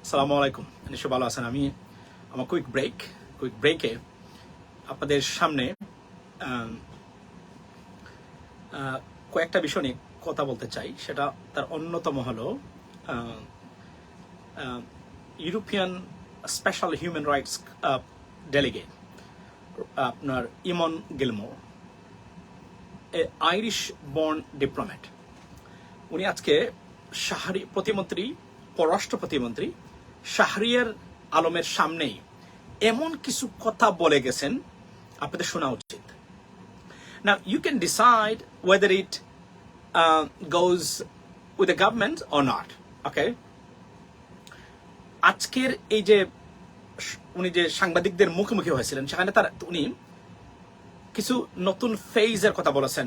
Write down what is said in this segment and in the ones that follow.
আসসালামু আলাইকুম, নিশ্চয় ভালো আছেন। আমি আমার কুইক ব্রেকে আপনাদের সামনে কয়েকটা বিষয় নিয়ে কথা বলতে চাই। সেটা তার অন্যতম হলো European special human rights delegate আপনার ইমন গিলমোর, আইরিশ বর্ন ডিপ্লোম্যাট। উনি আজকে পররাষ্ট্র প্রতিমন্ত্রী শাহরিয়ার আলমের সামনেই এমন কিছু কথা বলে গেছেন, আপনাদের শোনা উচিত। Now you can decide whether it goes with the government or not. Okay? আজকের এই যে উনি যে সাংবাদিকদের মুখোমুখি হয়েছিলেন, সেখানে উনি কিছু নতুন ফেজের কথা বলেছেন,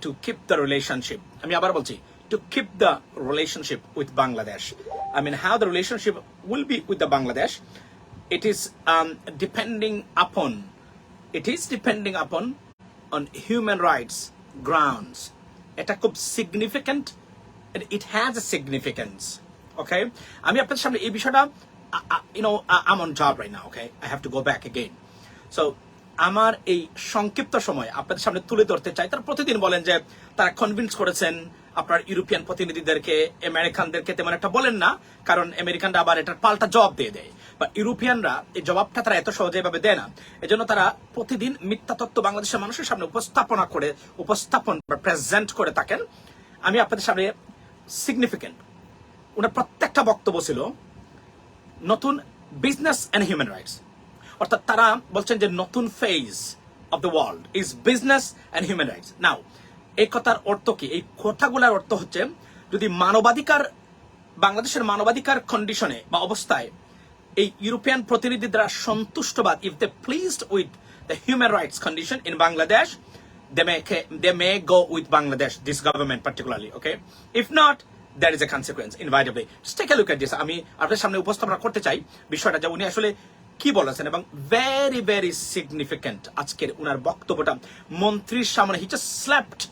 টু কিপ দ্য রিলেশনশিপ। আমি আবার বলছি, to keep the relationship with Bangladesh. I mean, how the relationship will be with the Bangladesh, it is depending upon on human rights grounds. Eta খুব significant, it has a significance. Okay, আমি আপনাদের সামনে এই বিষয়টা, I'm on job right now. Okay, I have to go back again. So আমার এই সংক্ষিপ্ত সময় আপনাদের সামনে তুলে ধরতে চাই। তারা প্রতিদিন বলেন যে তারা কনভিন্স করেছেন আপনার ইউরোপিয়ান প্রতিনিধিদেরকে, আমেরিকানদেরকে তেমন একটা বলেন না, কারণ আমেরিকানরা আবার এটার পাল্টা জবাব দিয়ে দেয়, বা ইউরোপিয়ানরা এই জবাবটা তারা এত সহজে ভাবে দেয় না। এজন্য তারা প্রতিদিন মিথ্যা তথ্য বাংলাদেশের মানুষের সামনে প্রেজেন্ট করে থাকেন। আমি আপনাদের সামনে সিগনিফিকেন্ট ওনার প্রত্যেকটা বক্তব্য ছিল নতুন বিজনেস এন্ড হিউম্যান রাইটস। অর্থাৎ তারা বলছেন যে নতুন phase of the world is business and human rights. Now এই কথার অর্থ কি? এই কথাগুলোর অর্থ হচ্ছে, যদি বাংলাদেশের মানবাধিকার কন্ডিশনে বা অবস্থায় এই ইউরোপিয়ান প্রতিনিধি দ্বারা সন্তুষ্টবাদ, if they pleased with the human rights condition in Bangladesh, they may go with Bangladesh, this government particularly. Okay, if not, there is a consequence inevitably. Just take a look at this. আমি আপনাদের সামনে উপস্থাপনা করতে চাই বিষয়টা, যে উনি আসলে কি বলেছেন, এবং ভেরি ভেরি সিগনিফিকেন্ট আজকের উনার বক্তব্যটা মন্ত্রীর সামনে। He just slapped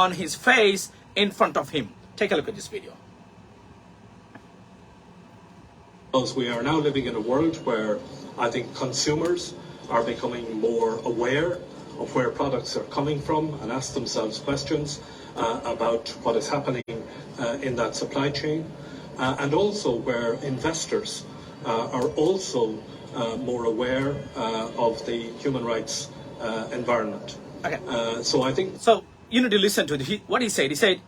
on his face in front of him. Take a look at this video. Because we are now living in a world where I think consumers are becoming more aware of where products are coming from and ask themselves questions about what is happening in that supply chain, and also where investors are also more aware of the human rights environment. Okay. So I think you need to listen to what he said. He said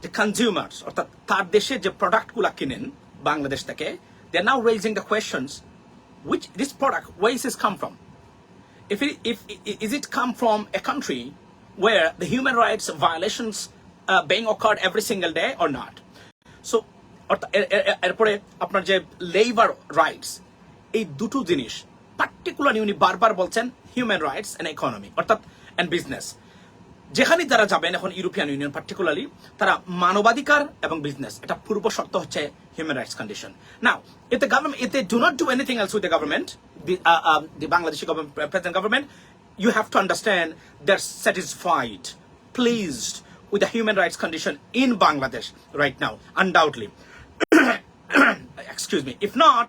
the consumers, অর্থাৎ তার দেশে যে প্রোডাক্টগুলো কিনেন বাংলাদেশ থেকে, they are now raising the questions, which this product, where is this come from? Is it come from a country where the human rights violations being occurred every single day or not? So এরপরে আপনার যে labour rights, এই দুটো জিনিস particularly উনি বারবার বলছেন, human rights and economy, অর্থাৎ এন্ড বিজনেস। যেখানে তারা যাবেন এখন ইউরোপিয়ান ইউনিয়ন পার্টিকুলারলি, তারা মানবাধিকার এবং বিজনেস, এটা পূর্ব শর্ত হচ্ছে human rights condition. Now if they do not do anything else with the government, the Bangladeshi government, present government, you have to understand they're satisfied, pleased with the human rights condition in Bangladesh right now, undoubtedly. Excuse me. If not,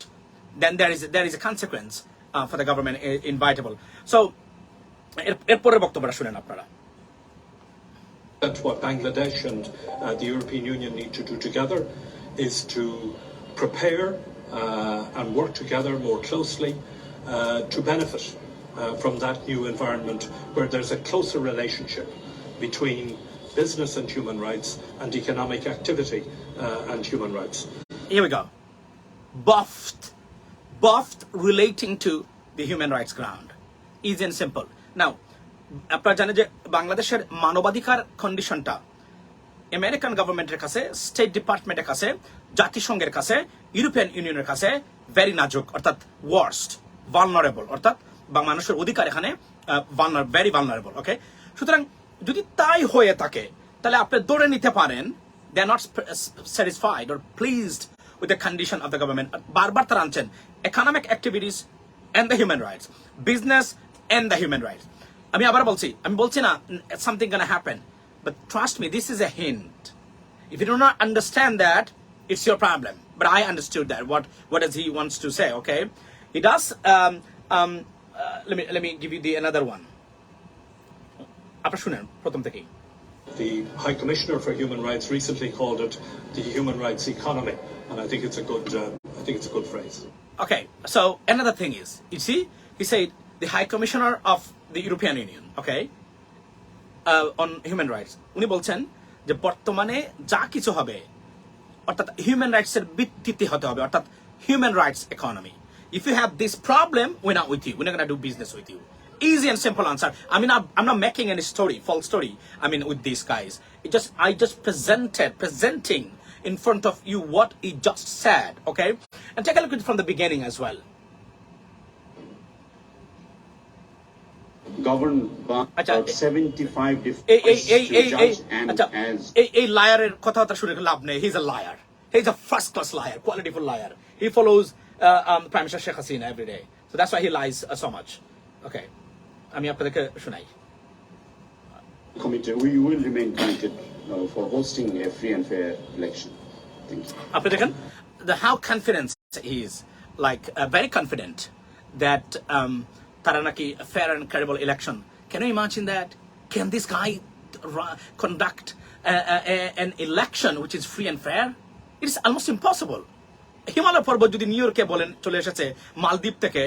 then there is a consequence for the government, inevitable. So এরপরের বক্তব্যটা শুনেন আপনারা। That what Bangladesh and the European Union need to do together is to prepare and work together more closely to benefit from that new environment where there's a closer relationship between business and human rights and economic activity and human rights. Here we go. Buffed relating to the human rights ground. Easy and simple. Now, আপনারা জানেন যে বাংলাদেশের মানবাধিকার কন্ডিশনটা American গভর্নমেন্টের কাছে, state ডিপার্টমেন্টের কাছে, জাতিসংঘের কাছে, ইউরোপিয়ান ইউনিয়নের কাছে ভেরি নাজুক, অর্থাৎ ওয়ার্স্ট, ভালনারেবল, অর্থাৎ মানুষের অধিকার এখানে ভেরি ভালনারেবল। ওকে, সুতরাং যদি তাই হয়ে থাকে, তাহলে আপনি ধরে নিতে পারেন they are not satisfied or pleased with the condition of the government. বারবার তারা আনছেন economic activities and the human rights, business and the human rights. আমি বলছি না something gonna happen, but trust me, this is a hint. If you do not understand that, it's your problem. but I understood that. What does he wants to say? Okay, he does. Let me give you the another one. আপনারা শুনেন প্রথম থেকেই। The High Commissioner for Human Rights recently called it the human rights economy, and I think it's a good phrase. Okay, so another thing is, you see, he said the High Commissioner of the European Union, okay, on human rights. উনি বলছেন যে বর্তমানে যা কিছু হবে অর্থাৎ human রাইটসের ভিত্তিতে হতে হবে অর্থাৎ human rights economy if you have this problem we're not with you, we're not going to do business with you. Easy and simple answer. I mean, I'm not making any false story, I mean, with these guys. I just presenting in front of you what he just said, okay? And take a look at it from the beginning as well. Governed by about 75 different judge and as a liar কথাটা শুনে লাভ নেই. He's a liar. He's a first class liar, qualityful liar. He follows Prime Minister Sheikh Hasina every day. So that's why he lies so much. Okay. আমি আপনাদেরকে শোনাই. committed, we will remain committed for hosting a free and fair election. Thank you. আপনি দেখেন how confident he is, like very confident that তারা নাকি fair and credible election. Can you imagine that? Can this guy conduct an election which is free and fair? It is almost impossible. Himalaya পর্বত যদি new ইয়র্কে বলেন চলে এসেছে মালদ্বীপ থেকে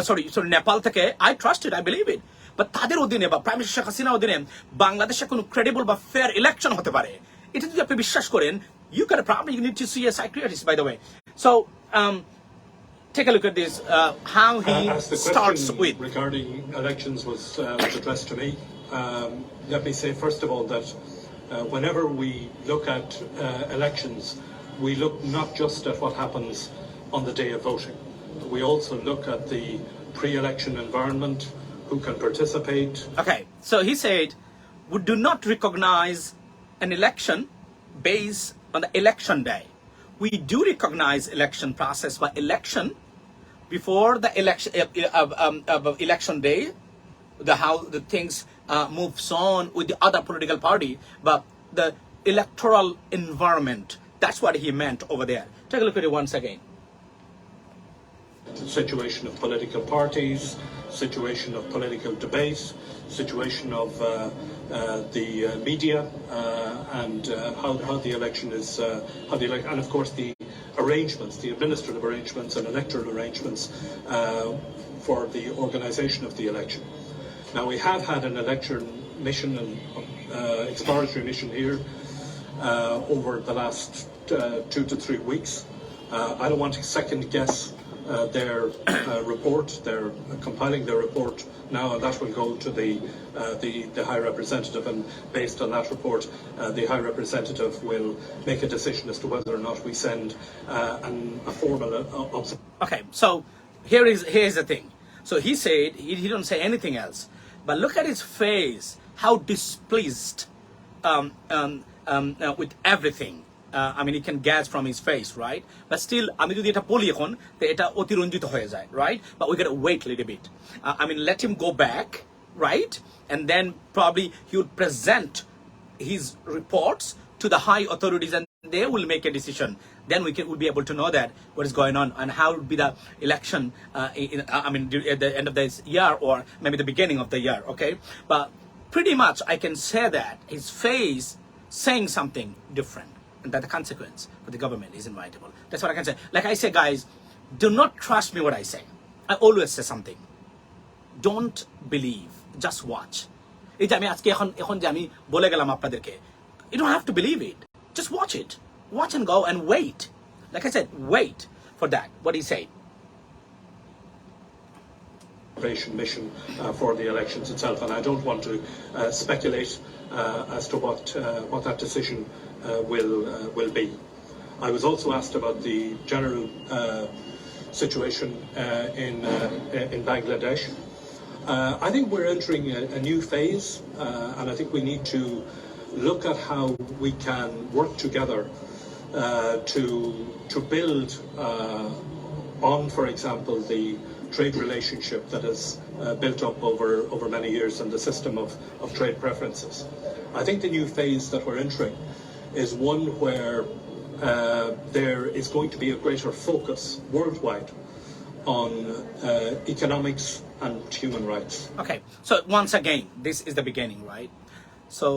সরি নেপাল থেকে, I trust it, I believe it. But তাদের অধীনে বা প্রাইম মিনিস্টার শেখ হাসিনার অধীনে বাংলাদেশে কোনো ক্রেডিবল বা ফেয়ার ইলেকশন হতে পারে, এটা যদি আপনি বিশ্বাস করেন, you got a problem, you need to see a psychiatrist, by the way. So take a look at this, how he As the starts question with regarding elections was addressed to me. Let me say first of all that whenever we look at elections, we look not just at what happens on the day of voting. We also look at the pre-election environment, who can participate. Okay, so he said, we do not recognize an election based on the election day. We do recognize election process by election before the election day, how the things moves on with the other political party, but the electoral environment, that's what he meant over there. Take a look at it once again. Situation of political parties, situation of political debate, situation of the media, and how the election is, and of course the arrangements, the administrative arrangements and electoral arrangements for the organisation of the election. Now we have had an election mission and exploratory mission here over the last 2 to 3 weeks. I don't want to second guess their report. They're compiling their report now, and that will go to the High Representative. And based on that report, the High Representative will make a decision as to whether or not we send a formal observation. Okay, so here's the thing. So he said he don't say anything else, but look at his face, how displeased with everything. I mean, he can gas from his face, right? But still, আমি যদি এটা বলি এখন, তো এটা অতিরঞ্জিত হয়ে যায়, right? But we gotta wait a little bit. I mean, let him go back, right? And then probably he would present his reports to the high authorities, and they will make a decision. Then we'll be able to know that what is going on and how would be the election. At the end of this year or maybe the beginning of the year, okay? But pretty much, I can say that his face saying something different. And that the consequence for the government is inevitable. That's what I can say. Like I say, guys, do not trust me what I say. I always say something. Don't believe. Just watch. এই যে আমি আজকে এখন যে আমি বলে গেলাম আপনাদেরকে, you don't have to believe it. Just watch it. Watch and go and wait. Like I said, wait for that. What he said. Mission for the elections itself, and I don't want to speculate as to what that decision will be. I was also asked about the general situation in Bangladesh. I think we're entering a new phase, and I think we need to look at how we can work together to build on, for example, the trade relationship that has built up over many years and the system of trade preferences. I think the new phase that we're entering is one where there is going to be a greater focus worldwide on economics and human rights. Okay, so once again, this is the beginning, right? So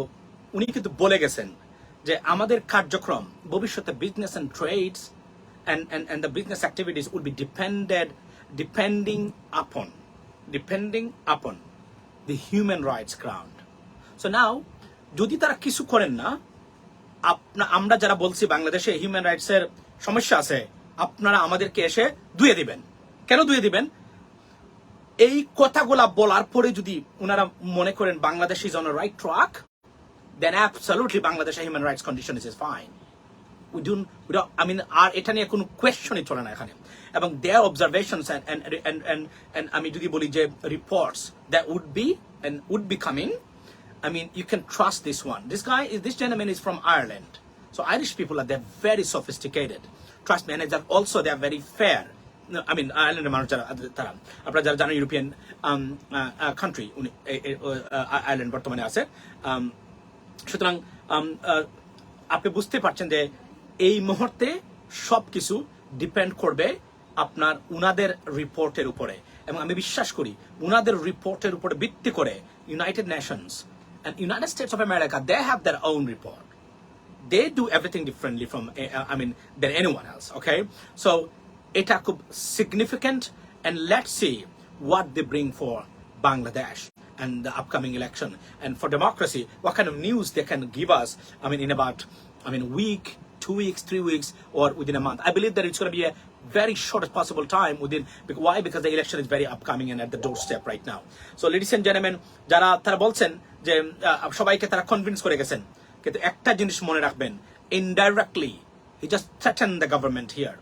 উনি কিন্তু বলে গেছেন যে আমাদের কার্যক্রম ভবিষ্যতে business and trades and the business activities would be depending upon the human rights ground. So now যদি তারা কিছু করেন না, আমরা যারা বলছি বাংলাদেশে হিউম্যান রাইটস এর সমস্যা আছে, আপনারা আমাদেরকে এসে ধুয়ে দিবেন। কেন ধুয়ে দিবেন? এই কথাগুলা বলার পরে যদি ওনারা মনে করেন Bangladesh is on a right track, then absolutely Bangladesh human rights condition is fine. We don't, I mean, আর এটা নিয়ে কোনো কোয়েশ্চনই চলে না এখানে। এবং their observations and আমি যদি বলি যে reports that would be coming, I mean, you can trust this one. This gentleman is from Ireland. So Irish people they're very sophisticated. Trust me, and also they're very fair. I mean, Ireland মানুষ যারা তারা আপনারা যারা জানেন European country Ireland বর্তমানে আছে। সুতরাং আপনি বুঝতে পারছেন যে এই মুহূর্তে সবকিছু ডিপেন্ড করবে আপনার উনাদের রিপোর্টের উপরে, এবং আমি বিশ্বাস করি উনাদের রিপোর্টের উপরে ভিত্তি করে United Nations and United States of America, they have their own report. They do everything differently from than anyone else. Okay, so এটা খুব significant, and let's see what they bring for Bangladesh and the upcoming election, and for democracy, what kind of news they can give us. In about week, 2 weeks, 3 weeks, or within a month. I believe that it's going to be a very short as possible time within. Why? Because the election is very upcoming and at the doorstep right now. So ladies and gentlemen, যারা তারা বলছেন যে সবাইকে তারা convince করে গেছেন, কিন্তু একটা জিনিস মনে রাখবেন, indirectly he just threatened the government here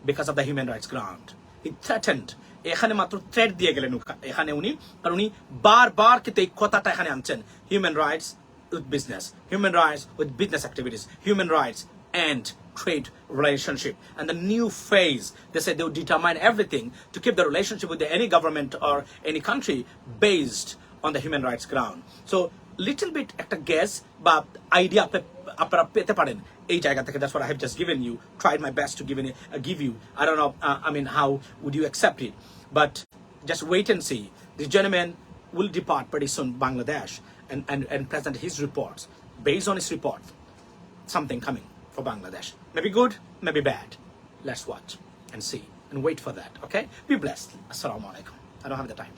because of the human rights ground. He threatened. এখানে মাত্র থ্রেট দিয়ে গেলেন এখানে উনি, কারণ উনি বারবার কিন্তু এই কথাটা এখানে আনছেন, human rights with business, human rights with business activities, human rights and trade relationship. And the new phase, they said they would determine everything to keep the relationship with any government or any country based on the human rights ground. So little bit একটা guess বা idea আপনারা পেতে পারেন এই জায়গা থেকে. That's what I have just given you, tried my best to give you. I don't know, how would you accept it, but just wait and see. This gentleman will depart pretty soon Bangladesh and present his reports. Based on his report, something coming for Bangladesh. Maybe good, maybe bad. Let's watch and see and wait for that. Okay? Be blessed. Assalamu alaikum. I don't have the time.